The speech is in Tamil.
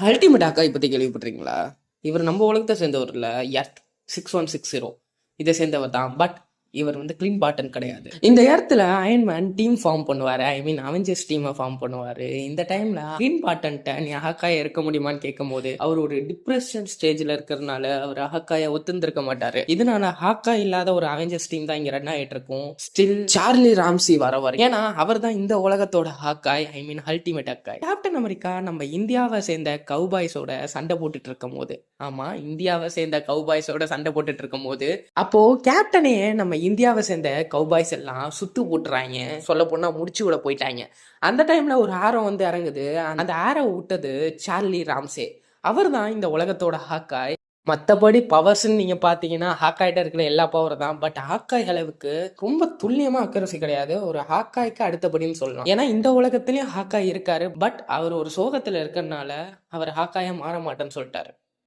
அல்டிமேட் ஹாக்காய் பத்தி கேள்விப்பட்டிருக்கீங்களா? இவர் நம்ம உலகத்தை சேர்ந்தவர் இல்ல. எர்த் 6160 இதை சேர்ந்தவர் தான். பட் இவர் வந்து கிளீன் பாட்டன் கிடையாது. இந்த இடத்துல அயன்மேன் டீம் ஃபார்ம் பண்ணுவாரு. ஐ மீன் அவெஞ்சர்ஸ் டீமை ஃபார்ம் பண்ணுவாரு. இந்த டைம்ல கிளீன் பாட்டன்ட்ட நீ ஹாக்காய இருக்க முடியுமான்னு கேட்கும் போது அவர் ஒரு டிப்ரெஷன் ஸ்டேஜ்ல இருக்கிறதுனால அவர் ஹாக்காய ஒத்துந்திருக்க மாட்டாரு. இதனால ஹாக்கா இல்லாத ஒரு அவெஞ்சர்ஸ் டீம் தான் இங்க ரன் ஆயிட்டு இருக்கும். ஸ்டில் சார்லி ராம்சி வரவர், ஏன்னா அவர் தான் இந்த உலகத்தோட ஹாக்காய், ஐ மீன் அல்டிமேட் ஹாக்காய். கேப்டன் அமெரிக்கா நம்ம இந்தியாவை சேர்ந்த கவுபாய்ஸோட சண்டை போட்டுட்டு இருக்கும் போது, ஆமா இந்தியாவை சேர்ந்த கவுபாய்ஸோட சண்டை போட்டுட்டு இருக்கும் போது, அப்போ கேப்டனையே நம்ம இந்தியாவை சேர்ந்த கவுபாய்ஸ் எல்லாம் சுத்து போட்டுறாங்க. சொல்ல போனா முடிச்சு விட போயிட்டாங்க. அந்த டைம்ல ஒரு ஆரோ வந்து இறங்குது. அந்த ஆரோ விட்டது சார்லி ராம்சே. அவர் தான் இந்த உலகத்தோட ஹாக்காய். மற்றபடி பவர்ஸ்ன்னு நீங்க பாத்தீங்கன்னா ஹாக்காய்ட்ட இருக்கிற எல்லா பவர் தான். பட் ஹாக்காய் அளவுக்கு ரொம்ப துல்லியமா அக்கரசி கிடையாது. ஒரு ஹாக்காய்க்கு அடுத்தபடின்னு சொல்லலாம். ஏன்னா இந்த உலகத்திலயும் ஹாக்காய் இருக்காரு. பட் அவர் ஒரு சோகத்துல இருக்கிறதுனால அவர் ஹாக்காயா மாற மாட்டேன்னு சொல்லிட்டாரு.